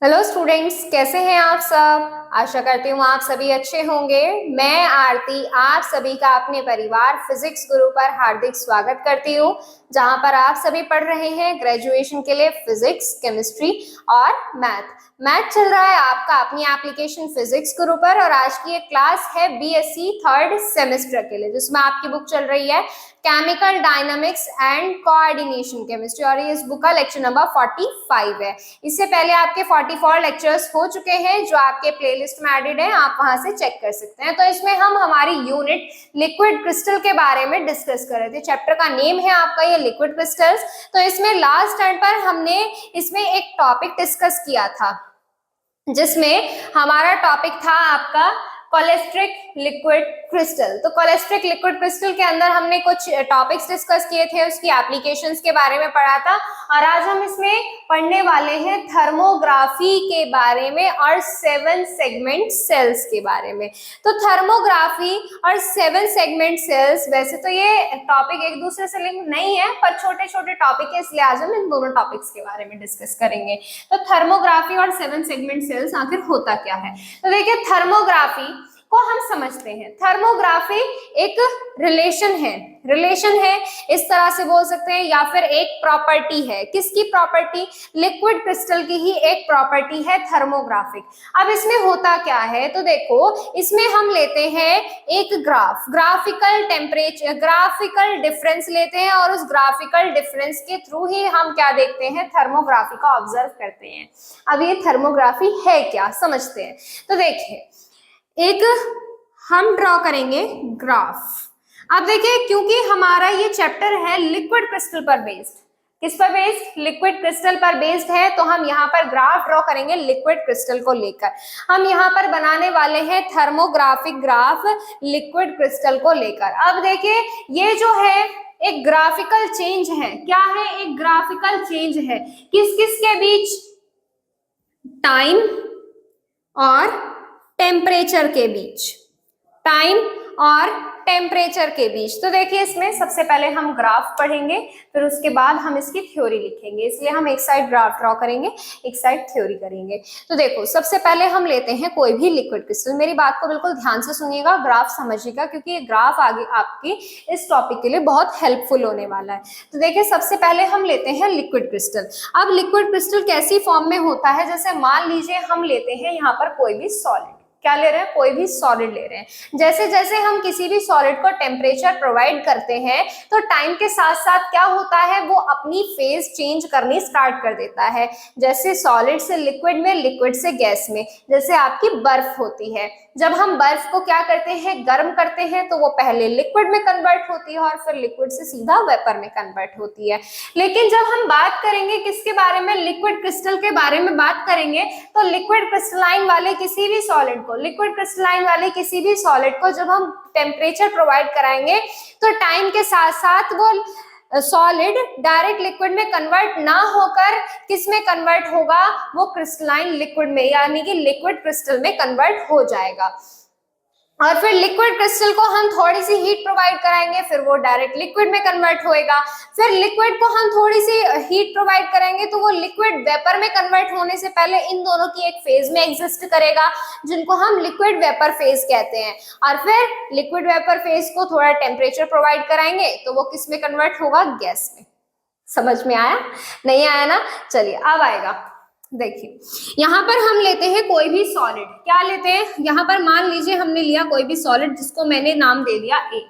Hello students, कैसे हैं आप सब। आशा करती हूँ आप सभी अच्छे होंगे। मैं आरती आप सभी का अपने परिवार फिजिक्स गुरु पर हार्दिक स्वागत करती हूँ, जहां पर आप सभी पढ़ रहे हैं ग्रेजुएशन के लिए फिजिक्स, केमिस्ट्री और मैथ चल रहा है आपका अपनी एप्लीकेशन फिजिक्स गुरु पर। और आज की एक क्लास है बीएससी थर्ड सेमेस्टर के लिए, जिसमें आपकी बुक चल रही है chemical dynamics and coordination chemistry, और ये इस बुक का लेक्चर नंबर 45 है। इससे पहले आपके 44 लेक्चर्स हो चुके हैं जो आपके प्लेलिस्ट में एडेड है, आप वहां से चेक कर सकते हैं। तो इसमें हम हमारी यूनिट लिक्विड क्रिस्टल के बारे में डिस्कस कर रहे थे। चैप्टर का नेम है आपका ये लिक्विड क्रिस्टल्स। तो इसमें लास्ट टाइम पर हमने इसमें एक टॉपिक डिस्कस किया था, जिसमें हमारा टॉपिक था आपका कोलेस्ट्रिक लिक्विड क्रिस्टल। तो कोलेस्ट्रिक लिक्विड क्रिस्टल के अंदर हमने कुछ टॉपिक्स डिस्कस किए थे, उसकी एप्लीकेशंस के बारे में पढ़ा था। और आज हम इसमें पढ़ने वाले हैं थर्मोग्राफी के बारे में और 7 सेगमेंट सेल्स के बारे में। तो थर्मोग्राफी और 7 सेगमेंट सेल्स, वैसे तो ये टॉपिक एक दूसरे से लिंक नहीं है, पर छोटे छोटे टॉपिक है, इसलिए आज हम इन दोनों टॉपिक्स के बारे में डिस्कस करेंगे। तो थर्मोग्राफी और 7 सेगमेंट सेल्स आखिर होता क्या है। तो देखिए, थर्मोग्राफी को हम समझते हैं। थर्मोग्राफी एक रिलेशन है, इस तरह से बोल सकते हैं, या फिर एक प्रॉपर्टी है। किसकी प्रॉपर्टी? लिक्विड क्रिस्टल की ही एक प्रॉपर्टी है थर्मोग्राफिक। अब इसमें होता क्या है, तो देखो, इसमें हम लेते हैं एक ग्राफिकल डिफरेंस लेते हैं, और उस ग्राफिकल डिफरेंस के थ्रू ही हम क्या देखते हैं, थर्मोग्राफी का ऑब्जर्व करते हैं। अब ये थर्मोग्राफी है क्या, समझते हैं। तो देखिए, एक हम ड्रॉ करेंगे ग्राफ। अब देखिए, क्योंकि हमारा ये चैप्टर है लिक्विड क्रिस्टल पर बेस्ड, किस पर बेस्ड? लिक्विड क्रिस्टल पर बेस्ड है, तो हम यहाँ पर ग्राफ ड्रॉ करेंगे लिक्विड क्रिस्टल को लेकर। हम यहाँ पर बनाने वाले हैं थर्मोग्राफिक ग्राफ लिक्विड क्रिस्टल को लेकर। अब देखिए, ये जो है एक ग्राफिकल चेंज है। क्या है? एक ग्राफिकल चेंज है। किस किस के बीच? टाइम और टेम्परेचर के बीच। टाइम और टेम्परेचर के बीच। तो देखिए, इसमें सबसे पहले हम ग्राफ पढ़ेंगे, फिर उसके बाद हम इसकी थ्योरी लिखेंगे। इसलिए हम एक साइड ग्राफ ड्रॉ करेंगे, एक साइड थ्योरी करेंगे। तो देखो, सबसे पहले हम लेते हैं कोई भी लिक्विड क्रिस्टल। मेरी बात को बिल्कुल ध्यान से सुनिएगा, ग्राफ समझिएगा, क्योंकि ये ग्राफ आगे आपकी इस टॉपिक के लिए बहुत हेल्पफुल होने वाला है। तो देखिए, सबसे पहले हम लेते हैं लिक्विड क्रिस्टल। अब लिक्विड क्रिस्टल कैसी फॉर्म में होता है, जैसे मान लीजिए हम लेते हैं यहाँ पर कोई भी सॉलिड। क्या ले रहे हैं? कोई भी सॉलिड ले रहे हैं। जैसे जैसे हम किसी भी सॉलिड को टेम्परेचर प्रोवाइड करते हैं, तो टाइम के साथ साथ क्या होता है, वो अपनी फेज चेंज करनी स्टार्ट कर देता है। जैसे सॉलिड से लिक्विड में, लिक्विड से गैस में। जैसे आपकी बर्फ होती है, जब हम बर्फ को क्या करते हैं, गर्म करते हैं, तो वो पहले लिक्विड में कन्वर्ट होती है और फिर लिक्विड से सीधा वेपर में कन्वर्ट होती है। लेकिन जब हम बात करेंगे किसके बारे में, लिक्विड क्रिस्टल के बारे में बात करेंगे, तो लिक्विड क्रिस्टलाइन वाले किसी भी सॉलिड को जब हम टेम्परेचर प्रोवाइड कराएंगे, तो टाइम के साथ साथ वो सॉलिड डायरेक्ट लिक्विड में कन्वर्ट ना होकर किस में कन्वर्ट होगा, वो क्रिस्टलाइन लिक्विड में, यानी कि लिक्विड क्रिस्टल में कन्वर्ट हो जाएगा। और फिर लिक्विड क्रिस्टल को हम थोड़ी सी हीट प्रोवाइड कराएंगे, फिर वो डायरेक्ट लिक्विड में कन्वर्ट होएगा। फिर लिक्विड को हम थोड़ी सी हीट प्रोवाइड करेंगे, तो वो लिक्विड वेपर में कन्वर्ट होने से पहले इन दोनों की एक फेज में एग्जिस्ट करेगा, जिनको हम लिक्विड वेपर फेज कहते हैं। और फिर लिक्विड वेपर फेज को थोड़ा टेम्परेचर प्रोवाइड कराएंगे, तो वो किस में कन्वर्ट होगा? गैस में। समझ में आया? नहीं आया ना? चलिए, अब आएगा। देखिए, यहाँ पर हम लेते हैं कोई भी सॉलिड। क्या लेते हैं? यहाँ पर मान लीजिए हमने लिया कोई भी सॉलिड, जिसको मैंने नाम दे दिया ए।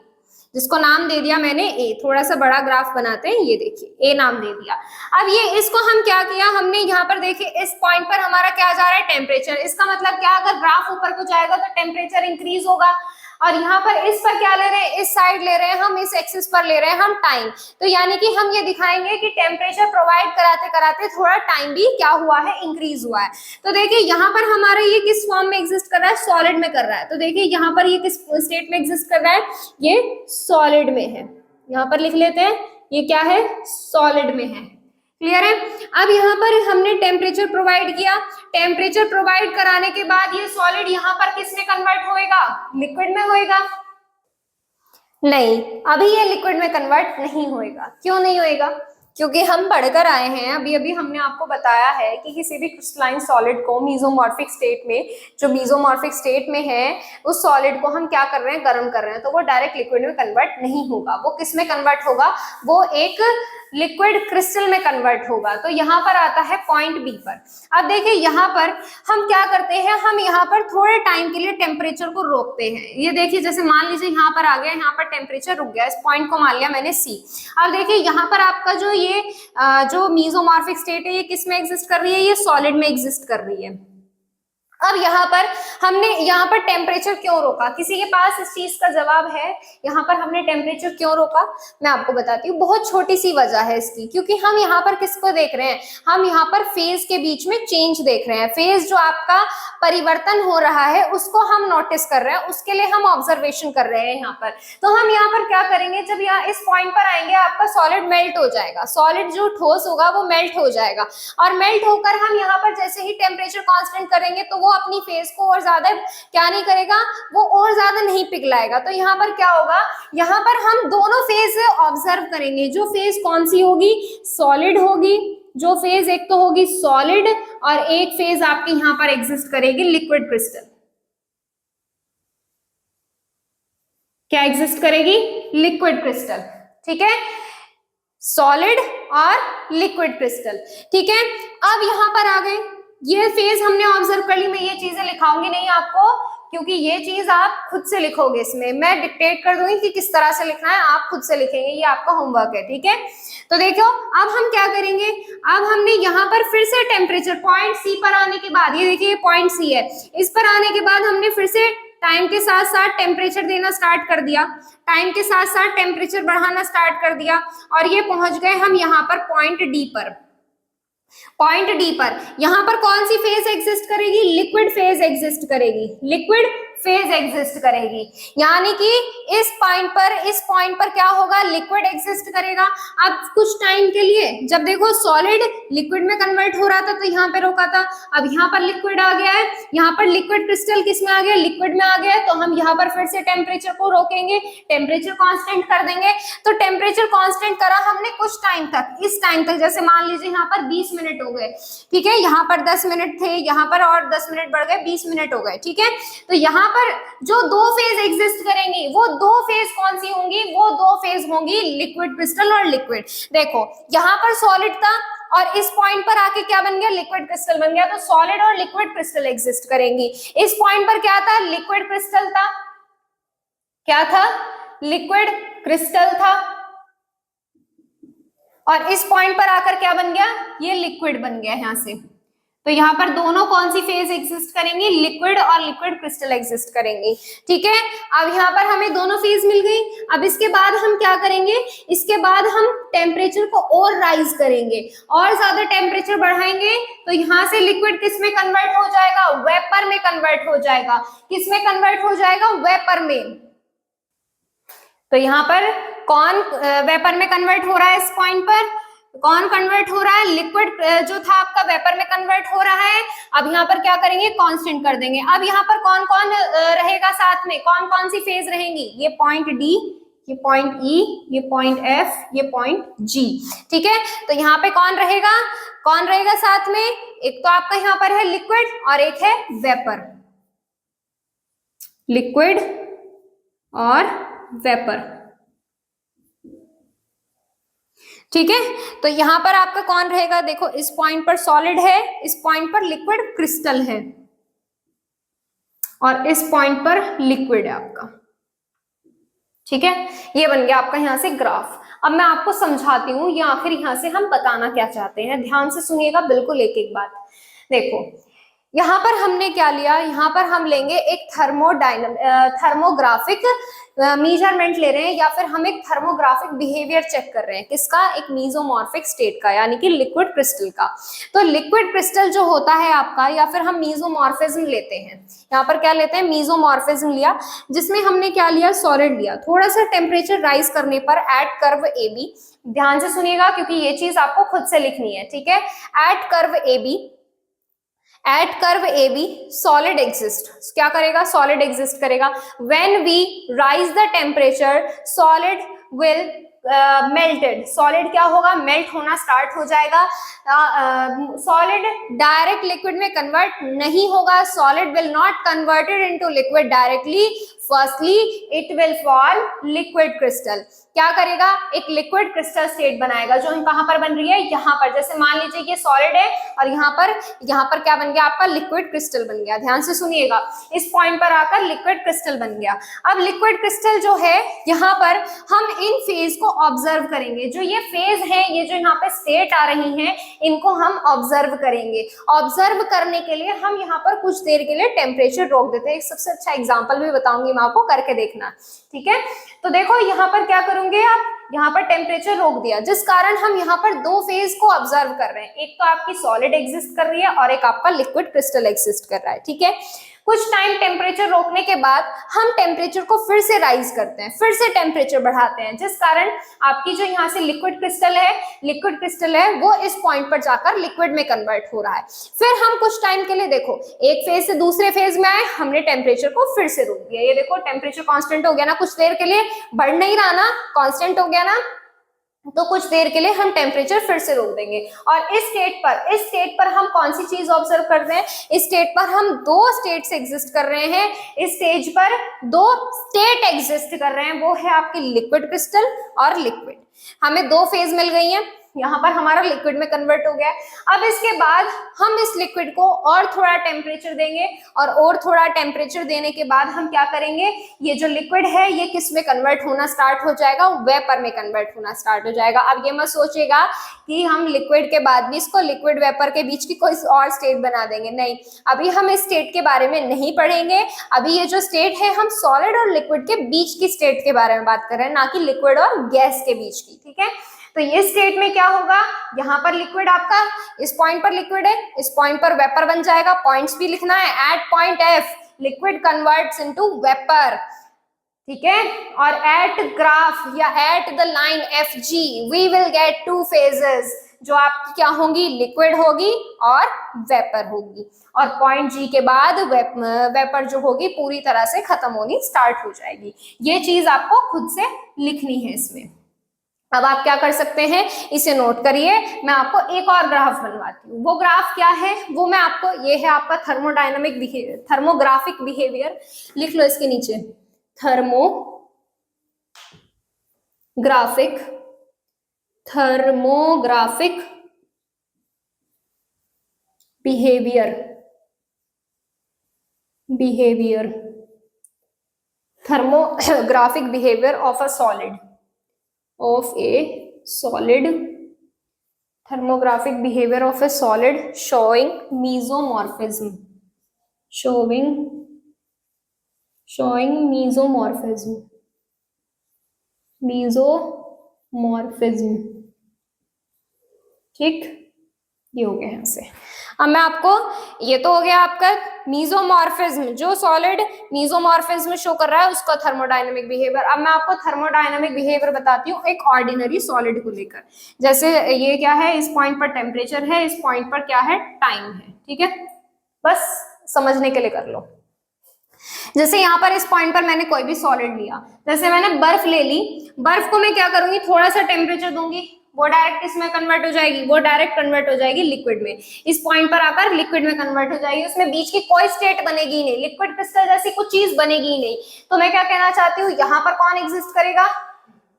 जिसको नाम दे दिया मैंने ए। थोड़ा सा बड़ा ग्राफ बनाते हैं, ये देखिए, ए नाम दे दिया। अब ये इसको हम क्या किया, हमने यहाँ पर देखिए, इस पॉइंट पर हमारा क्या जा रहा है? टेम्परेचर। इसका मतलब क्या, अगर ग्राफ ऊपर को जाएगा तो टेम्परेचर इंक्रीज होगा। और यहाँ पर इस पर क्या ले रहे हैं? इस साइड ले रहे हैं हम, इस एक्सिस पर ले रहे हैं हम टाइम। तो यानी कि हम ये दिखाएंगे कि टेम्परेचर प्रोवाइड कराते कराते थोड़ा टाइम भी क्या हुआ है? इंक्रीज हुआ है। तो देखिए, यहाँ पर हमारा ये किस फॉर्म में एग्जिस्ट कर रहा है? सॉलिड में कर रहा है। तो देखिए, यहाँ पर ये किस स्टेट में एग्जिस्ट कर रहा है? ये सॉलिड में है। यहाँ पर लिख लेते हैं, ये क्या है? सॉलिड में है। क्लियर है? अब यहाँ पर हमने टेम्परेचर प्रोवाइड किया। टेम्परेचर प्रोवाइड कराने के बाद ये सॉलिड यहाँ पर किस में कन्वर्ट होएगा? लिक्विड में होएगा। नहीं, अभी ये लिक्विड में कन्वर्ट नहीं होएगा। क्यों नहीं होएगा? क्योंकि हम पढ़कर आए हैं, अभी अभी हमने आपको बताया है कि किसी भी क्रिस्टलाइन सॉलिड को मीसोमॉर्फिक स्टेट में, जो मीसोमॉर्फिक स्टेट में है, उस सॉलिड को हम क्या कर रहे हैं, गर्म कर रहे हैं, तो वो डायरेक्ट लिक्विड में कन्वर्ट नहीं होगा। वो किस में कन्वर्ट होगा, वो एक लिक्विड क्रिस्टल में कन्वर्ट होगा। तो यहाँ पर आता है पॉइंट बी पर। अब देखिए यहाँ पर हम क्या करते हैं, हम यहाँ पर थोड़े टाइम के लिए टेम्परेचर को रोकते हैं। ये देखिए जैसे मान लीजिए यहाँ पर आ गया, यहाँ पर टेम्परेचर रुक गया, इस पॉइंट को मान लिया मैंने सी। अब देखिए यहाँ पर आपका जो ये जो मीसोमॉर्फिक स्टेट है, ये किस में एग्जिस्ट कर रही है, ये सॉलिड में एग्जिस्ट कर रही है। अब यहाँ पर हमने यहाँ पर टेम्परेचर क्यों रोका, किसी के पास इस चीज का जवाब है, यहाँ पर हमने टेम्परेचर क्यों रोका, मैं आपको बताती हूँ। बहुत छोटी सी वजह है इसकी, क्योंकि हम यहाँ पर किसको देख रहे हैं, हम यहाँ पर फेज के बीच में चेंज देख रहे हैं। फेज जो आपका परिवर्तन हो रहा है उसको हम नोटिस कर रहे हैं, उसके लिए हम ऑब्जर्वेशन कर रहे हैं यहाँ पर। तो हम यहाँ पर क्या करेंगे, जब यहाँ इस पॉइंट पर आएंगे आपका सॉलिड मेल्ट हो जाएगा, सॉलिड जो ठोस होगा वो मेल्ट हो जाएगा, और मेल्ट होकर हम यहाँ पर जैसे ही टेम्परेचर कांस्टेंट करेंगे तो वो अपनी फेज को और ज्यादा क्या नहीं करेगा, वो और ज्यादा नहीं पिघलाएगा। तो यहाँ पर क्या होगा, यहाँ पर हम दोनों फेज ऑब्जर्व करेंगे। जो फेज कौन सी होगी, सॉलिड होगी, जो फेज एक तो होगी सॉलिड, और एक फेज आपकी यहाँ पर एग्जिस्ट करेगी लिक्विड क्रिस्टल। क्या एग्जिस्ट करेगी, लिक्विड क्रिस्टल, ठीक है, सॉलिड और लिक्विड क्रिस्टल, ठीक है। अब यहाँ पर आ गए, ये फेज हमने ऑब्जर्व कर ली। मैं ये चीजें लिखाऊंगी नहीं आपको, क्योंकि ये चीज आप खुद से लिखोगे, इसमें मैं डिक्टेट कर दूंगी कि किस तरह से लिखना है, आप खुद से लिखेंगे, ये आपका होमवर्क है, ठीक है। तो देखो अब हम क्या करेंगे, अब हमने यहाँ पर फिर से टेम्परेचर पॉइंट सी पर आने के बाद, ये देखिए पॉइंट सी है, इस पर आने के बाद हमने फिर से टाइम के साथ साथ टेम्परेचर देना स्टार्ट कर दिया, टाइम के साथ साथ टेम्परेचर बढ़ाना स्टार्ट कर दिया, और ये पहुंच गए हम यहाँ पर पॉइंट डी पर। पॉइंट डी पर यहाँ पर कौन सी फेज एग्जिस्ट करेगी, लिक्विड फेज एग्जिस्ट करेगी, लिक्विड फेज एग्जिस्ट करेगी, यानी कि इस पॉइंट पर क्या होगा, लिक्विड एग्जिस्ट करेगा। अब कुछ टाइम के लिए, जब देखो सॉलिड लिक्विड में कन्वर्ट हो रहा था तो यहाँ पे रोका था, अब यहाँ पर लिक्विड आ गया है, यहाँ पर लिक्विड क्रिस्टल किस में आ गया, लिक्विड में आ गया है, तो हम यहाँ पर फिर से टेम्परेचर को रोकेंगे, टेम्परेचर कांस्टेंट कर देंगे। तो टेम्परेचर कांस्टेंट करा हमने कुछ टाइम तक, इस टाइम तक, जैसे मान लीजिए यहाँ पर 20 मिनट हो गए, ठीक है, यहाँ पर 10 मिनट थे, यहाँ पर और 10 मिनट बढ़ गए, 20 मिनट हो गए, ठीक है। तो यहाँ पर जो दो फेज एग्जिस्ट करेंगी, वो दो फेज कौन सी होंगी, वो दो फेज होंगी लिक्विड क्रिस्टल और लिक्विड। देखो यहाँ पर सॉलिड था और इस पॉइंट पर आके क्या बन गया, लिक्विड क्रिस्टल बन गया, तो सॉलिड और लिक्विड क्रिस्टल एग्जिस्ट करेंगी। इस पॉइंट पर क्या था, लिक्विड क्रिस्टल था, क्या था, लिक्विड क्रिस्टल था, और इस पॉइंट पर आकर क्या बन गया, ये लिक्विड बन गया यहाँ से। तो यहाँ पर दोनों कौन सी फेज एग्जिस्ट करेंगी, लिक्विड और लिक्विड क्रिस्टल एग्जिस्ट करेंगी, ठीक है। अब यहाँ पर हमें दोनों फेज मिल गई। अब इसके बाद हम क्या करेंगे, इसके बाद हम टेम्परेचर को और राइज करेंगे, और ज्यादा टेम्परेचर बढ़ाएंगे, तो यहाँ से लिक्विड किस में कन्वर्ट हो जाएगा, वेपर में कन्वर्ट हो जाएगा। किस में कन्वर्ट हो जाएगा, वेपर में। तो यहाँ पर कौन वेपर में कन्वर्ट हो रहा है, इस पॉइंट पर कौन कन्वर्ट हो रहा है, लिक्विड जो था आपका वेपर में कन्वर्ट हो रहा है। अब यहाँ पर क्या करेंगे, कांस्टेंट कर देंगे। अब यहाँ पर कौन कौन रहेगा साथ में, कौन कौन सी फेज रहेंगी, ये पॉइंट डी, ये पॉइंट ई, ये पॉइंट एफ, ये पॉइंट जी, ठीक है। तो यहाँ पे कौन रहेगा साथ में, एक तो आपका यहाँ पर है लिक्विड और एक है वेपर, लिक्विड और वेपर, ठीक है। तो यहाँ पर आपका कौन रहेगा, देखो इस पॉइंट पर सॉलिड है, इस पॉइंट पर लिक्विड क्रिस्टल है, और इस पॉइंट पर लिक्विड है आपका, ठीक है। ये बन गया आपका यहाँ से ग्राफ। अब मैं आपको समझाती हूँ ये आखिर यहाँ से हम बताना क्या चाहते हैं, ध्यान से सुनिएगा बिल्कुल एक एक बात। देखो यहाँ पर हमने क्या लिया, यहाँ पर हम लेंगे एक थर्मोग्राफिक मेजरमेंट ले रहे हैं, या फिर हम एक थर्मोग्राफिक बिहेवियर चेक कर रहे हैं, किसका, एक मीसोमॉर्फिक स्टेट का, यानी कि लिक्विड क्रिस्टल का। तो लिक्विड क्रिस्टल जो होता है आपका, या फिर हम मीसोमॉर्फिज्म लेते हैं, यहाँ पर क्या लेते हैं, मीसोमॉर्फिज्म लिया, जिसमें हमने क्या लिया, सॉलिड लिया। थोड़ा सा टेम्परेचर राइज करने पर एट कर्व ए बी, ध्यान से सुनिएगा क्योंकि ये चीज आपको खुद से लिखनी है, ठीक है। At curve A B solid exist, क्या करेगा, सॉलिड एग्जिस्ट करेगा। When we rise the temperature, solid will melted, solid क्या होगा, मेल्ट होना स्टार्ट हो जाएगा। सॉलिड डायरेक्ट लिक्विड में कन्वर्ट नहीं होगा, solid will not converted into liquid directly, firstly it will fall liquid crystal. क्या करेगा, एक लिक्विड क्रिस्टल स्टेट बनाएगा, जो कहां पर बन रही है, यहाँ पर। जैसे मान लीजिए ये सॉलिड है और यहाँ पर क्या बन गया आपका, लिक्विड क्रिस्टल बन गया। ध्यान से सुनिएगा, इस पॉइंट पर आकर लिक्विड क्रिस्टल बन गया। अब लिक्विड क्रिस्टल जो है, यहाँ पर हम इन फेज को ऑब्जर्व करेंगे। जो ये फेज है, ये जो यहाँ पे स्टेट आ रही है, इनको हम ऑब्जर्व करेंगे। ऑब्जर्व करने के लिए हम यहाँ पर कुछ देर के लिए टेम्परेचर रोक देते हैं। एक सबसे अच्छा एग्जाम्पल भी बताऊंगी मैं आपको, करके देखना, ठीक है। तो देखो यहाँ पर क्या करोगे आप, यहाँ पर टेम्परेचर रोक दिया, जिस कारण हम यहाँ पर दो फेज को ऑब्जर्व कर रहे हैं। एक तो आपकी सॉलिड एग्जिस्ट कर रही है और एक आपका लिक्विड क्रिस्टल एग्जिस्ट कर रहा है, ठीक है। कुछ टाइम टेम्परेचर रोकने के बाद हम टेम्परेचर को फिर से राइज करते हैं, फिर से टेम्परेचर बढ़ाते हैं, जिस कारण आपकी जो यहाँ से लिक्विड क्रिस्टल है वो इस पॉइंट पर जाकर लिक्विड में कन्वर्ट हो रहा है। फिर हम कुछ टाइम के लिए, देखो, एक फेज से दूसरे फेज में आए, हमने टेम्परेचर को फिर से रोक दिया। ये देखो टेम्परेचर कांस्टेंट हो गया ना, कुछ देर के लिए बढ़ नहीं रहा ना, कांस्टेंट हो गया ना। तो कुछ देर के लिए हम टेम्परेचर फिर से रोक देंगे। और इस स्टेट पर हम कौन सी चीज ऑब्जर्व कर रहे हैं, इस स्टेट पर हम दो स्टेट्स एग्जिस्ट कर रहे हैं। इस स्टेज पर दो स्टेट एग्जिस्ट कर रहे हैं, वो है आपकी लिक्विड क्रिस्टल और लिक्विड। हमें दो फेज मिल गई हैं, यहाँ पर हमारा लिक्विड में कन्वर्ट हो गया। अब इसके बाद हम इस लिक्विड को और थोड़ा टेम्परेचर देंगे, और थोड़ा टेम्परेचर देने के बाद हम क्या करेंगे, ये जो लिक्विड है ये किस में कन्वर्ट होना स्टार्ट हो जाएगा, वेपर में कन्वर्ट होना स्टार्ट हो जाएगा। अब ये मत सोचिएगा कि हम लिक्विड के बाद भी इसको लिक्विड वेपर के बीच की कोई और स्टेट बना देंगे, नहीं। अभी हम इस स्टेट के बारे में नहीं पढ़ेंगे। अभी ये जो स्टेट है, हम सॉलिड और लिक्विड के बीच की स्टेट के बारे में बात कर रहे हैं, ना कि लिक्विड और गैस के बीच की, ठीक है। तो ये स्टेट में क्या होगा, यहाँ पर लिक्विड आपका, इस पॉइंट पर लिक्विड है, इस पॉइंट पर वेपर बन जाएगा। पॉइंट्स भी लिखना है, at point F liquid converts into vapour, ठीक है। और एट ग्राफ या at the line F G we will get two phases, जो आपकी क्या होंगी, लिक्विड होगी और वेपर होगी। और पॉइंट जी के बाद वेपर जो होगी पूरी तरह से खत्म होनी स्टार्ट हो जाएगी। ये चीज आपको खुद से लिखनी है इसमें। अब आप क्या कर सकते हैं, इसे नोट करिए। मैं आपको एक और ग्राफ बनवाती हूँ। वो ग्राफ क्या है, वो मैं आपको, ये है आपका थर्मोग्राफिक बिहेवियर, लिख लो इसके नीचे, thermographic thermographic behaviour of a solid, thermographic behavior of a solid showing mesomorphism, ठीक। ये हो गया यहाँ से। अब मैं आपको, ये तो हो गया आपका मीजोमॉर्फिज्म, जो सॉलिड मीजोमॉर्फिज्म शो कर रहा है उसका थर्मोडायनामिक बिहेवियर। अब मैं आपको थर्मोडायनामिक बिहेवियर बताती हूँ एक ऑर्डिनरी सॉलिड को लेकर। जैसे ये क्या है, इस पॉइंट पर टेम्परेचर है, इस पॉइंट पर क्या है, टाइम है, ठीक है। बस समझने के लिए कर लो। जैसे यहाँ पर इस पॉइंट पर मैंने कोई भी सॉलिड लिया, जैसे मैंने बर्फ ले ली, बर्फ को मैं क्या करूंगी, थोड़ा सा टेम्परेचर दूंगी, वो डायरेक्ट इसमें कन्वर्ट हो जाएगी, वो डायरेक्ट कन्वर्ट हो जाएगी लिक्विड में। इस पॉइंट पर आकर लिक्विड में कन्वर्ट हो जाएगी, उसमें बीच की कोई स्टेट बनेगी ही नहीं, लिक्विड क्रिस्टल जैसी कुछ चीज बनेगी ही नहीं। तो मैं क्या कहना चाहती हूँ, यहाँ पर कौन एग्जिस्ट करेगा,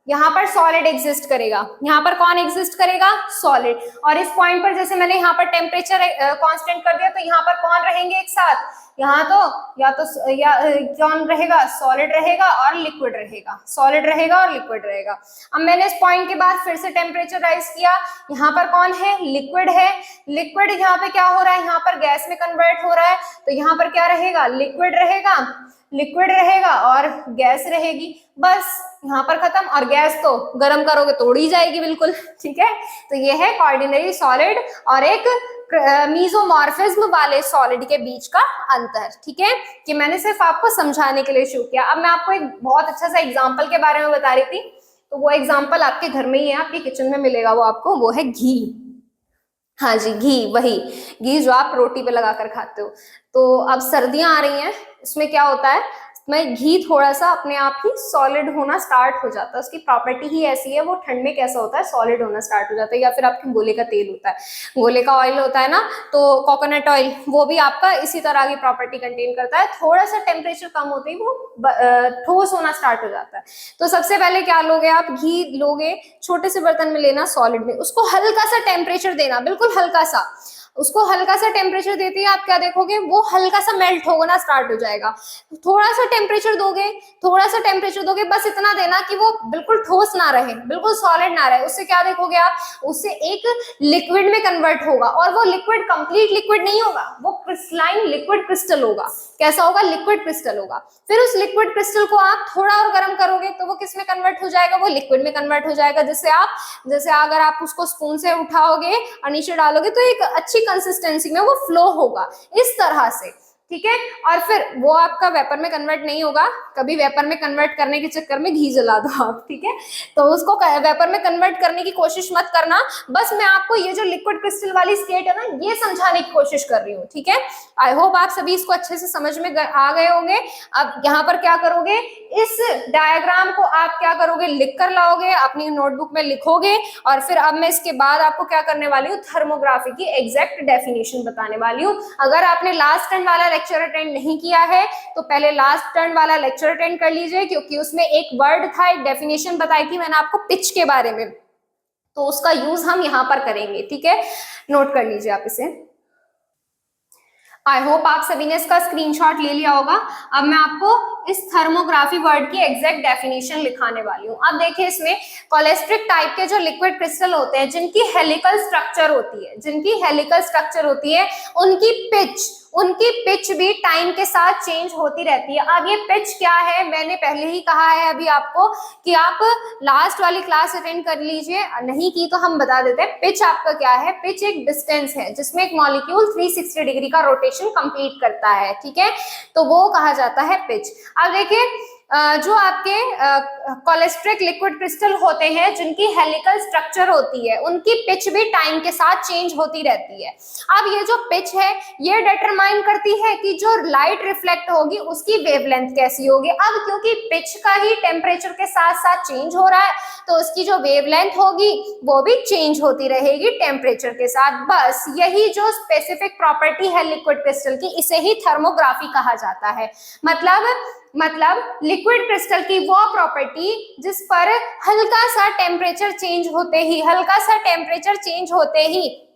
यहाँ पर सॉलिड एग्जिस्ट करेगा। यहाँ पर कौन एग्जिस्ट करेगा, सॉलिड। और इस पॉइंट पर जैसे मैंने यहाँ पर टेम्परेचर कांस्टेंट कर दिया, तो यहाँ पर कौन रहेंगे एक साथ, यहाँ तो या कौन रहेगा, सॉलिड रहेगा और लिक्विड रहेगा, सॉलिड रहेगा और लिक्विड रहेगा। अब मैंने इस पॉइंट के बाद फिर से टेम्परेचर राइज किया, यहाँ पर कौन है, लिक्विड है। लिक्विड यहाँ पे क्या हो रहा है, यहाँ पर गैस में कन्वर्ट हो रहा है, तो यहाँ पर क्या रहेगा, लिक्विड रहेगा और गैस रहेगी, बस यहाँ पर खत्म। और गैस तो गर्म करोगे तो उड़ ही जाएगी बिल्कुल, ठीक है। तो ये है ऑर्डिनरी सॉलिड और एक मीजोमॉर्फिज्म वाले सॉलिड के बीच का अंतर, ठीक है। कि मैंने सिर्फ आपको समझाने के लिए शुरू किया। अब मैं आपको एक बहुत अच्छा सा एग्जांपल के बारे में बता रही थी, तो वो एग्जांपल आपके घर में ही है, आपके किचन में मिलेगा वो आपको, वो है घी। हाँ जी, घी, वही घी जो आप रोटी पे लगाकर खाते हो। तो अब सर्दियां आ रही हैं, इसमें क्या होता है, में घी थोड़ा सा अपने आप ही सॉलिड होना स्टार्ट हो जाता है, उसकी प्रॉपर्टी ही ऐसी है, वो ठंड में कैसा होता है, सॉलिड होना स्टार्ट हो जाता है। या फिर आपके गोले का तेल होता है, गोले का ऑयल होता है ना, तो कोकोनट ऑयल, वो भी आपका इसी तरह की प्रॉपर्टी कंटेन करता है। थोड़ा सा टेम्परेचर कम होते ही वो ठोस होना स्टार्ट हो जाता है। तो सबसे पहले क्या लोगे आप, घी लोगे, छोटे से बर्तन में लेना सॉलिड में, उसको हल्का सा टेम्परेचर देना, बिल्कुल हल्का सा, उसको हल्का सा टेम्परेचर देते ही आप क्या देखोगे, वो हल्का सा मेल्ट होना स्टार्ट हो जाएगा। थोड़ा सा टेम्परेचर दोगे, थोड़ा सा टेम्परेचर दोगे, बस इतना देना कि वो बिल्कुल ठोस ना रहे, बिल्कुल सॉलिड ना रहे। उससे क्या देखोगे आप, उससे एक लिक्विड में कन्वर्ट होगा, और वो लिक्विड कंप्लीट लिक्विड नहीं होगा, वो क्रिस्टलाइन लिक्विड क्रिस्टल होगा। कैसा होगा, लिक्विड क्रिस्टल होगा। फिर उस लिक्विड क्रिस्टल को आप थोड़ा और गर्म करोगे तो वो किस में कन्वर्ट हो जाएगा, वो लिक्विड में कन्वर्ट हो जाएगा। जैसे अगर आप उसको स्पून से उठाओगे और नीचे डालोगे तो एक अच्छी कंसिस्टेंसी में वो फ्लो होगा, इस तरह से, ठीक है। और फिर वो आपका वेपर में कन्वर्ट नहीं होगा, कभी वेपर में कन्वर्ट करने के चक्कर में घी जला दो आप, ठीक है, तो उसको वेपर में कन्वर्ट करने की कोशिश मत करना। बस मैं आपको ये जो लिक्विड क्रिस्टल वाली स्टेट है ना, ये समझाने की कोशिश कर रही हूँ, ठीक है। आई होप आप सभी इसको अच्छे से समझ में आ गए होंगे। अब यहाँ पर क्या करोगे, इस डायग्राम को आप क्या करोगे, लिख कर लाओगे, अपनी नोटबुक में लिखोगे, और फिर अब मैं इसके बाद आपको क्या करने वाली हूँ, थर्मोग्राफी की एग्जैक्ट डेफिनेशन बताने वाली हूँ। अगर आपने लास्ट टर्न वाला लेक्चर अटेंड नहीं किया है तो पहले लास्ट टर्न वाला लेक्चर अटेंड कर लीजिए, क्योंकि उसमें एक वर्ड था, एक डेफिनेशन बताई थी मैंने आपको पिच के बारे में, तो उसका यूज हम यहाँ पर करेंगे, ठीक है, नोट कर लीजिए आप इसे। आई होप आप सभी ने इसका स्क्रीनशॉट ले लिया होगा। अब मैं आपको इस थर्मोग्राफी वर्ड की एग्जैक्ट डेफिनेशन लिखाने वाली हूँ। अब देखिए, इसमें कोलेस्ट्रिक टाइप के जो लिक्विड क्रिस्टल होते हैं, जिनकी हेलिकल स्ट्रक्चर होती है, जिनकी हेलिकल स्ट्रक्चर होती है, उनकी पिच भी टाइम के साथ चेंज होती रहती है। अब ये पिच क्या है, मैंने पहले ही कहा है अभी आपको कि आप लास्ट वाली क्लास अटेंड कर लीजिए, नहीं की तो हम बता देते हैं। पिच आपका क्या है, पिच एक डिस्टेंस है जिसमें एक मॉलिक्यूल 360 डिग्री का रोटेशन कंप्लीट करता है, ठीक है, तो वो कहा जाता है पिच। अब देखिए, जो आपके कोलेस्ट्रिक लिक्विड क्रिस्टल होते हैं, जिनकी हेलिकल स्ट्रक्चर होती है, उनकी पिच भी टाइम के साथ चेंज होती रहती है। अब ये जो पिच है, ये डिटरमाइन करती है कि जो लाइट रिफ्लेक्ट होगी उसकी वेवलेंथ कैसी होगी। अब क्योंकि पिच का ही टेम्परेचर के साथ साथ चेंज हो रहा है, तो उसकी जो वेवलेंथ होगी वो भी चेंज होती रहेगी टेम्परेचर के साथ। बस यही जो स्पेसिफिक प्रॉपर्टी है लिक्विड क्रिस्टल की, इसे ही थर्मोग्राफी कहा जाता है। मतलब लिक्विड क्रिस्टल की वो प्रॉपर्टी जिस पर हल्का सा टेम्परेचर चेंज होते ही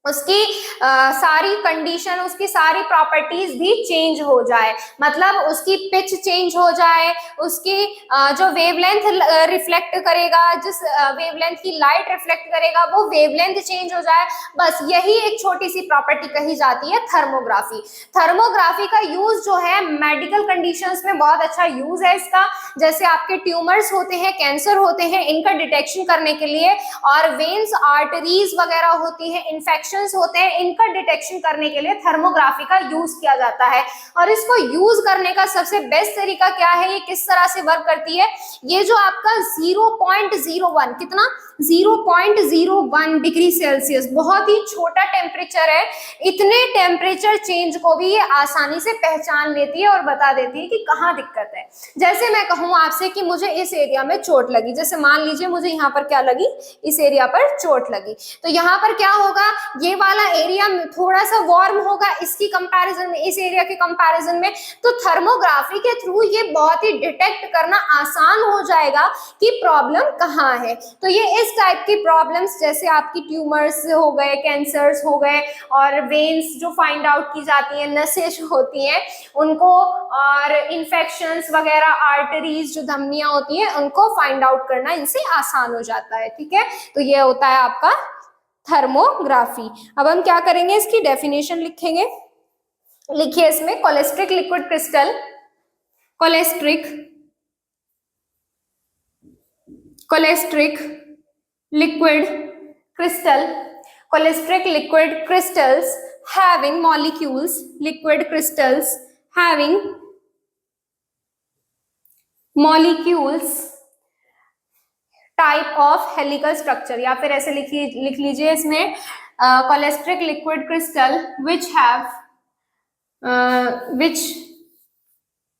उसकी सारी कंडीशन, उसकी सारी प्रॉपर्टीज भी चेंज हो जाए, मतलब उसकी पिच चेंज हो जाए, उसकी जो वेवलेंथ रिफ्लेक्ट करेगा, जिस वेवलेंथ की लाइट रिफ्लेक्ट करेगा, वो वेवलेंथ चेंज हो जाए। बस यही एक छोटी सी प्रॉपर्टी कही जाती है थर्मोग्राफी। थर्मोग्राफी का यूज जो है मेडिकल कंडीशंस में बहुत अच्छा यूज है इसका। जैसे आपके ट्यूमर्स होते हैं, कैंसर होते हैं, इनका डिटेक्शन करने के लिए, और वेन्स, आर्टरीज वगैरह होती है, इन्फेक्शन होते हैं, इनका डिटेक्शन करने के लिए थर्मोग्राफी का यूज किया जाता है। और इसको यूज करने का सबसे बेस्ट तरीका क्या है, ये किस तरह से वर्क करती है, ये जो आपका 0.01 कितना 0.01 डिग्री सेल्सियस, बहुत ही छोटा टेम्परेचर है, इतने टेम्परेचर चेंज को भी ये आसानी से पहचान लेती है और बता देती है कि कहाँ दिक्कत है। जैसे मैं कहूँ आपसे कि मुझे इस एरिया में चोट लगी, जैसे मान लीजिए मुझे यहाँ पर क्या लगी, इस एरिया पर चोट लगी, तो यहाँ पर क्या होगा, ये वाला एरिया थोड़ा सा वार्म होगा इसकी कंपैरिजन में, इस एरिया के कंपैरिजन में। तो थर्मोग्राफी के थ्रू ये बहुत ही डिटेक्ट करना आसान हो जाएगा कि प्रॉब्लम कहाँ है। तो ये इस टाइप की प्रॉब्लम्स, जैसे आपकी ट्यूमर्स हो गए, कैंसर्स हो गए, और वेन्स जो फाइंड आउट की जाती है, नसें जो होती हैं उनको, और इन्फेक्शंस वगैरह, आर्टरीज जो धमनियां होती हैं, उनको फाइंड आउट करना इनसे आसान हो जाता है, ठीक है। तो ये होता है आपका थर्मोग्राफी। अब हम क्या करेंगे, इसकी डेफिनेशन लिखेंगे। लिखिए इसमें, cholesteric liquid crystal, cholesteric liquid crystal, cholesteric liquid crystals having molecules, liquid crystals having molecules type of helical structure, या फिर ऐसे लिख लीजिए इसमें, cholesteric liquid crystal which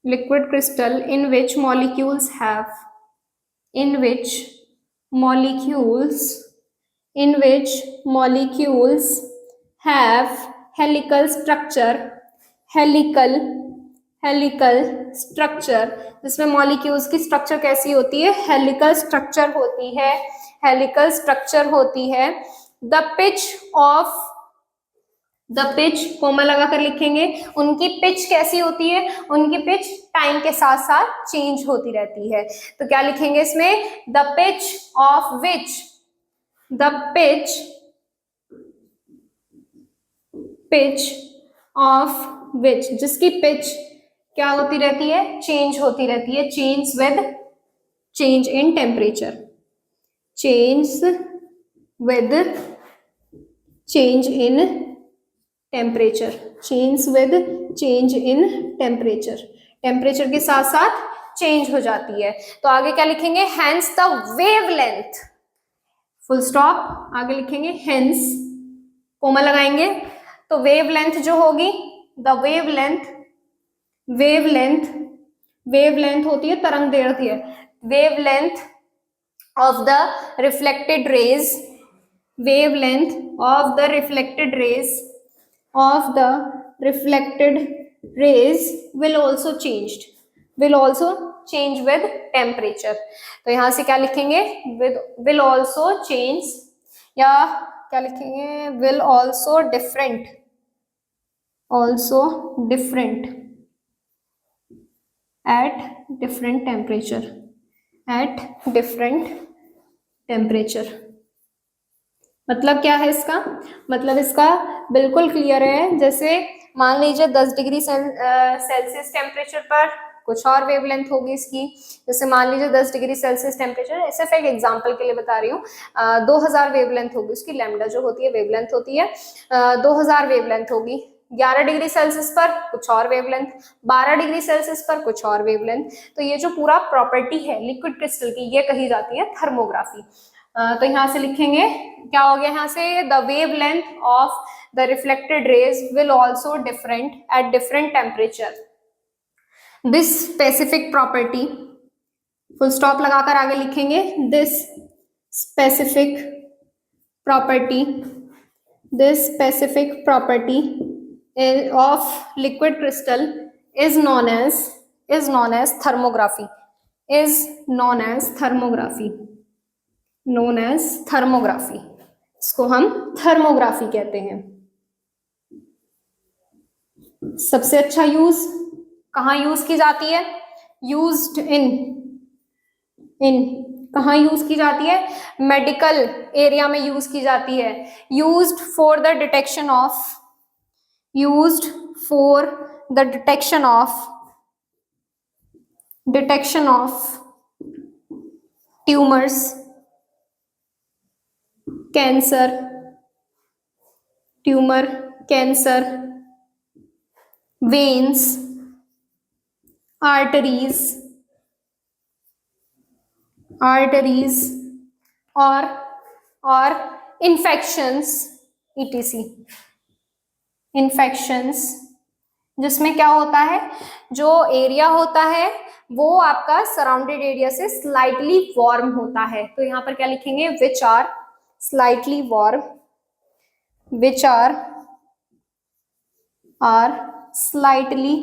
liquid crystal in which molecules have in which molecules in which molecules have helical structure helical helical structure, जिसमें molecules की structure कैसी होती है, हेलिकल स्ट्रक्चर होती है, हेलिकल स्ट्रक्चर होती है। द पिच कोमा लगाकर लिखेंगे, उनकी पिच कैसी होती है, उनकी पिच टाइम के साथ साथ चेंज होती रहती है। तो क्या लिखेंगे इसमें, द पिच ऑफ विच जिसकी पिच क्या होती रहती है, चेंज होती रहती है, change with change in temperature, change with change in temperature, change with change in temperature, temperature के साथ साथ चेंज हो जाती है। तो आगे क्या लिखेंगे, hence the wavelength, full stop, आगे लिखेंगे हेंस, कोमा लगाएंगे, तो वेवलेंथ जो होगी, द वेवलेंथ होती है तरंग दैर्ध्य, wavelength of the reflected raise, wavelength of the reflected rays will also change with temperature। तो यहां से क्या लिखेंगे, will also change, या क्या लिखेंगे, will also different at different temperature। मतलब क्या है इसका, मतलब इसका बिल्कुल क्लियर है। जैसे मान लीजिए 10 डिग्री सेल्सियस टेम्परेचर पर कुछ और वेवलेंथ होगी इसकी, जैसे मान लीजिए 10 डिग्री सेल्सियस टेम्परेचर, सिर्फ एक एग्जांपल के लिए बता रही हूँ, 2000 वेवलेंथ होगी उसकी, लैम्डा जो होती है वेवलेंथ होती है, 2000 वेवलेंथ होगी। 11 डिग्री सेल्सियस पर कुछ और वेवलेंथ, 12 डिग्री सेल्सियस पर कुछ और वेवलेंथ। तो ये जो पूरा प्रॉपर्टी है लिक्विड क्रिस्टल की, ये कही जाती है थर्मोग्राफी। तो यहां से लिखेंगे, क्या हो गया यहाँ से, the wavelength of the reflected raise will also different at different temperature. This specific property, full stop लगाकर आगे लिखेंगे, this specific property of liquid crystal is known as thermography, इसको हम थर्मोग्राफी कहते हैं। सबसे अच्छा यूज कहाँ यूज की जाती है, यूज्ड इन कहाँ यूज की जाती है, मेडिकल एरिया में यूज की जाती है। Used for the detection of tumours, cancer, veins, arteries और इन्फेक्शंस etc। इन्फेक्शंस जिसमें क्या होता है, जो एरिया होता है वो आपका सराउंडेड एरिया से स्लाइटली वार्म होता है। तो यहाँ पर क्या लिखेंगे, which are slightly warm, slightly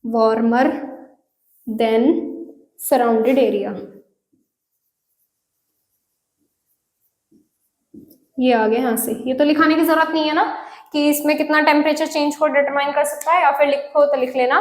warmer than surrounded area। ये आ गया यहाँ से, ये तो लिखाने की जरूरत नहीं है ना कि इसमें कितना टेम्परेचर चेंज को डिटरमाइन कर सकता है, या फिर लिखो तो लिख लेना,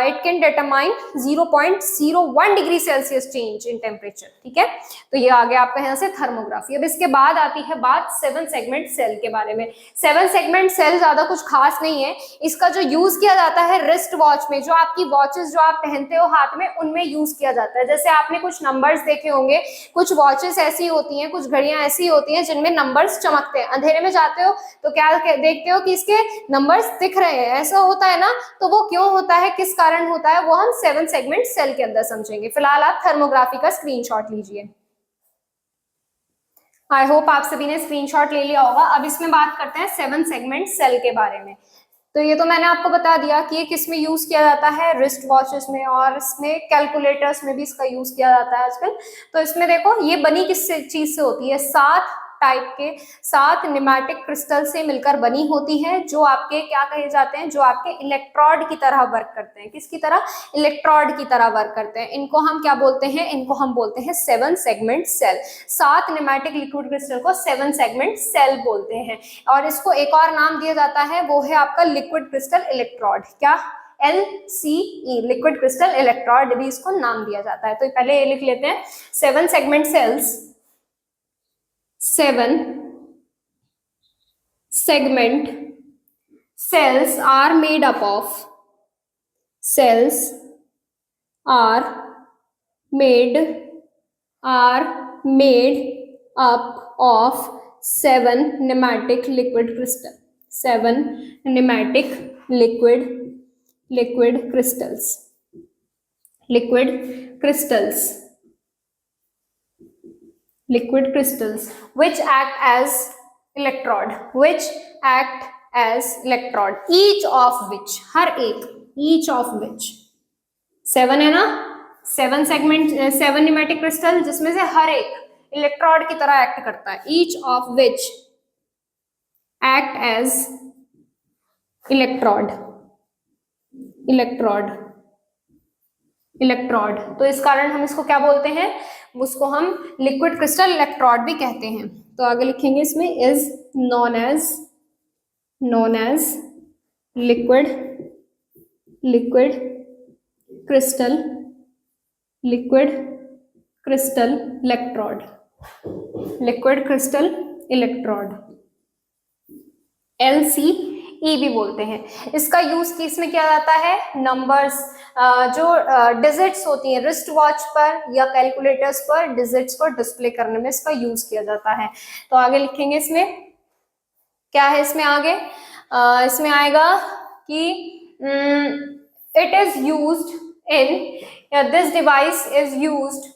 it can determine 0.01 degree Celsius change in temperature. ठीक है, तो ये आ गया आपका यहाँ से थर्मोग्राफी। अब इसके बाद आती है बात 7 सेगमेंट सेल के बारे में। 7 सेगमेंट सेल ज्यादा कुछ खास नहीं है, इसका जो यूज किया जाता है रिस्ट वॉच में, जो आपकी वॉचेस जो आप पहनते हो हाथ में, उनमें यूज किया जाता है। जैसे आपने कुछ नंबर्स देखे होंगे, कुछ वॉचेस ऐसी होती हैं, कुछ घड़ियां ऐसी होती हैं जिनमें नंबर्स चमकते हैं, अंधेरे में जाते हो तो क्या देखते हो कि इसके नंबर्स दिख रहे हैं, ऐसा होता है ना। तो वो क्यों होता है, किस कारण होता है, वो हम 7 सेगमेंट सेल के अंदर समझेंगे। फिलहाल आप थर्मोग्राफी का स्क्रीनशॉट लीजिए। आई होप आप सभी ने स्क्रीनशॉट ले लिया होगा। अब इसमें बात करते हैं 7 सेगमेंट सेल के बारे में। तो ये तो मैंने आपको बता दिया कि ये किस में यूज किया जाता है, रिस्ट वॉचेस में, और इसमें कैलकुलेटर्स में भी इसका यूज किया जाता है आजकल। तो इसमें देखो ये बनी किस चीज से होती है, 7 टाइप के 7 न्यूमेटिक क्रिस्टल से मिलकर बनी होती है, जो आपके क्या कहे जाते हैं, जो आपके इलेक्ट्रोड की तरह वर्क करते हैं। किसकी तरह? इलेक्ट्रोड की तरह वर्क करते हैं। इनको हम क्या बोलते हैं? इनको हम बोलते हैं 7 segment cell. 7 nematic liquid crystal को 7 सेगमेंट सेल बोलते हैं। और इसको एक और नाम दिया जाता है, वो है आपका लिक्विड क्रिस्टल इलेक्ट्रोड। क्या? LCE, लिक्विड क्रिस्टल इलेक्ट्रोड भी इसको नाम दिया जाता है। तो पहले ये लिख लेते हैं, 7 segment sales, 7 segment cells are made up of, cells are made up of 7 pneumatic liquid crystal, 7 pneumatic liquid crystals, which act as electrode, each of which, हर एक, each of which, 7 है ना, 7 सेगमेंट 7 न्यूमेटिक क्रिस्टल, जिसमें से हर एक electrode की तरह act करता है, each of which act as electrode. तो इस कारण हम इसको क्या बोलते हैं? उसको हम लिक्विड क्रिस्टल इलेक्ट्रोड भी कहते हैं। तो आगे लिखेंगे इसमें, is known as liquid crystal electrode, LCE भी बोलते हैं। इसका यूज किसमें किया जाता है? नंबर्स, जो डिजिट्स होती हैं रिस्ट वॉच पर या कैलकुलेटर्स पर, डिजिट्स को डिस्प्ले करने में इसका यूज किया जाता है। तो आगे लिखेंगे इसमें क्या है, इसमें आगे इसमें आएगा कि it is used in, this device is used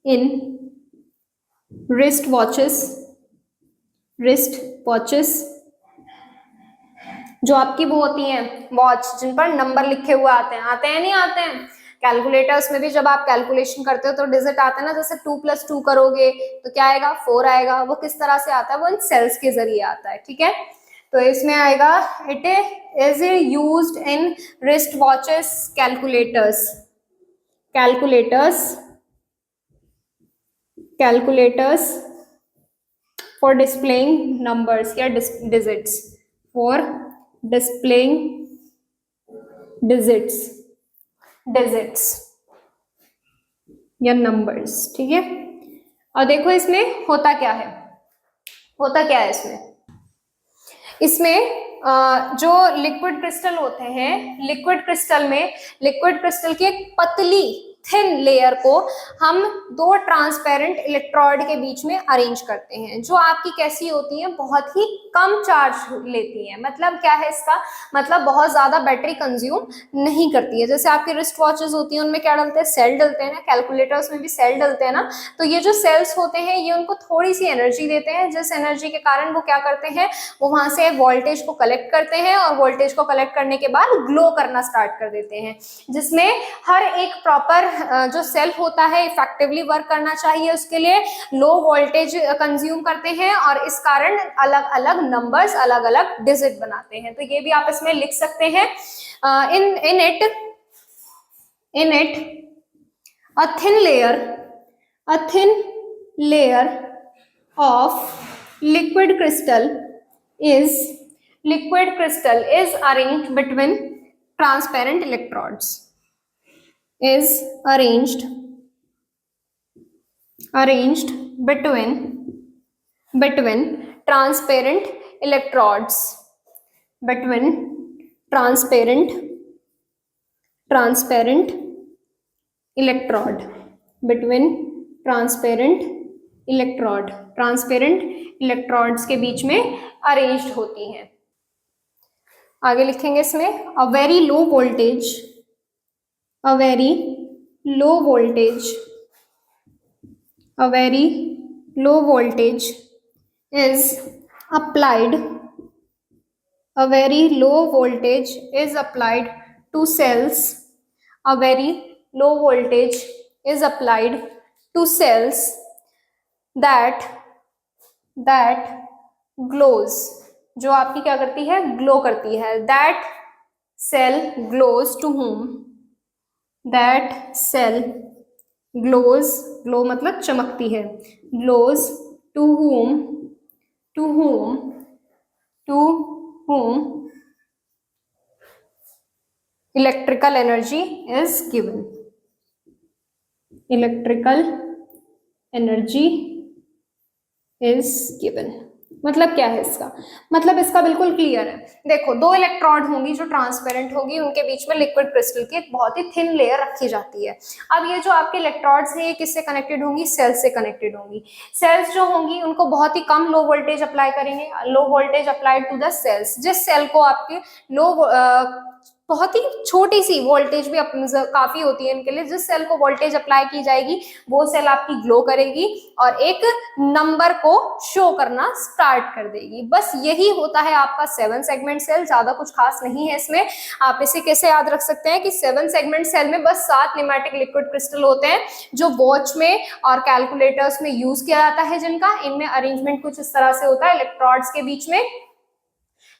in wrist watches, जो आपकी वो होती हैं वॉच, जिन पर नंबर लिखे हुए आते हैं नहीं आते हैं? कैलकुलेटर्स में भी जब आप कैलकुलेशन करते हो तो डिजिट आते हैं ना, जैसे 2 + 2 करोगे तो क्या आएगा? 4 आएगा। वो किस तरह से आता है? वो इन सेल्स के जरिए आता है। ठीक है, तो इसमें आएगा, it is used in wrist watches, calculators for displaying numbers या digits, for displaying digits या numbers। ठीक है, और देखो इसमें होता क्या है, इसमें जो लिक्विड क्रिस्टल होते हैं, लिक्विड क्रिस्टल की एक पतली थिन लेयर को हम 2 ट्रांसपेरेंट इलेक्ट्रोड के बीच में अरेंज करते हैं, जो आपकी कैसी होती है? बहुत ही कम चार्ज लेती है। मतलब क्या है इसका मतलब? बहुत ज्यादा बैटरी कंज्यूम नहीं करती है। जैसे आपकी रिस्ट वॉचेस होती हैं, उनमें क्या डलते हैं? सेल डलते हैं ना, कैलकुलेटर्स में भी सेल डलते हैं ना। तो ये जो सेल्स होते हैं, ये उनको थोड़ी सी एनर्जी देते हैं, जिस एनर्जी के कारण वो क्या करते हैं? वो वहां से वोल्टेज को कलेक्ट करते हैं, और वोल्टेज को कलेक्ट करने के बाद ग्लो करना स्टार्ट कर देते हैं, जिसमें हर एक प्रॉपर जो सेल होता है इफेक्टिवली वर्क करना चाहिए, उसके लिए लो वोल्टेज कंज्यूम करते हैं, और इस कारण अलग अलग नंबर्स, अलग अलग डिजिट बनाते हैं। तो ये भी आप इसमें लिख सकते हैं, in it a thin layer of liquid crystal is arranged between transparent electrodes, arranged between transparent electrodes, transparent electrodes के बीच में अरेंज्ड होती हैं। आगे लिखेंगे इसमें, a very low voltage a very low voltage is applied, a very low voltage is applied to cells, a very low voltage is applied to cells that glows, जो आपकी क्या करती है, ग्लो करती है, that cell glows to whom, that cell glows, glow मतलब चमकती है, glows to whom, to whom, to whom electrical energy is given, electrical energy is given। मतलब क्या है इसका, मतलब इसका बिल्कुल क्लियर है। देखो, दो इलेक्ट्रोड होंगी जो ट्रांसपेरेंट होगी, उनके बीच में लिक्विड क्रिस्टल की एक बहुत ही थिन लेयर रखी जाती है। अब ये जो आपके इलेक्ट्रोड्स हैं ये किससे कनेक्टेड होंगी, सेल्स से कनेक्टेड होंगी। सेल्स जो होंगी उनको बहुत ही कम लो वोल्टेज अप्लाई करेंगे, low voltage applied to the cells. जिस सेल को आपके बहुत ही छोटी सी वोल्टेज भी काफी होती है इनके लिए, जिस सेल को वोल्टेज अप्लाई की जाएगी वो सेल आपकी ग्लो करेगी और एक नंबर को शो करना स्टार्ट कर देगी। बस यही होता है आपका 7 सेगमेंट सेल, ज्यादा कुछ खास नहीं है इसमें। आप इसे कैसे याद रख सकते हैं कि 7 सेगमेंट सेल में बस 7 न्यूमेटिक लिक्विड क्रिस्टल होते हैं जो वॉच में और कैलकुलेटर्स में यूज किया जाता है जिनका। इनमें अरेंजमेंट कुछ इस तरह से होता है, इलेक्ट्रोड्स के बीच में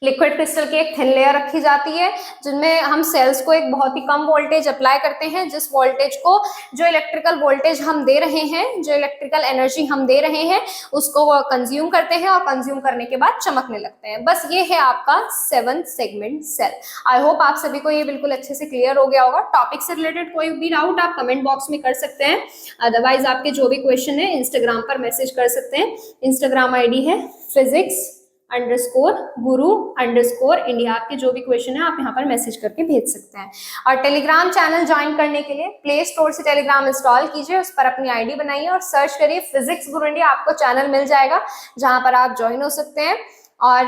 लिक्विड क्रिस्टल की एक थिन लेयर रखी जाती है जिनमें हम सेल्स को एक बहुत ही कम वोल्टेज अप्लाई करते हैं, जिस वोल्टेज को, जो इलेक्ट्रिकल वोल्टेज हम दे रहे हैं, जो इलेक्ट्रिकल एनर्जी हम दे रहे हैं उसको वो कंज्यूम करते हैं और कंज्यूम करने के बाद चमकने लगते हैं। बस ये है आपका 7 सेगमेंट सेल। आई होप आप सभी को ये बिल्कुल अच्छे से क्लियर हो गया होगा। टॉपिक से रिलेटेड कोई भी डाउट आप कमेंट बॉक्स में कर सकते हैं, अदरवाइज आपके जो भी क्वेश्चन है इंस्टाग्राम पर मैसेज कर सकते हैं। इंस्टाग्राम आईडी है physics_guru_India। आपके जो भी क्वेश्चन है आप यहाँ पर मैसेज करके भेज सकते हैं। और टेलीग्राम चैनल ज्वाइन करने के लिए प्ले स्टोर से टेलीग्राम इंस्टॉल कीजिए, उस पर अपनी आईडी बनाइए और सर्च करिए फिजिक्स गुरु इंडिया, आपको चैनल मिल जाएगा जहां पर आप ज्वाइन हो सकते हैं। और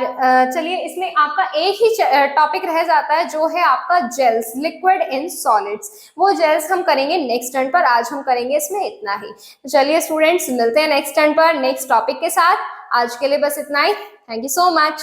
चलिए, इसमें आपका एक ही टॉपिक रह जाता है जो है आपका जेल्स, लिक्विड इन सॉलिड्स। वो जेल्स हम करेंगे नेक्स्ट टर्न पर, आज हम करेंगे इसमें इतना ही। तो चलिए स्टूडेंट्स, मिलते हैं नेक्स्ट टर्न पर नेक्स्ट टॉपिक के साथ। आज के लिए बस इतना ही। Thank you so much.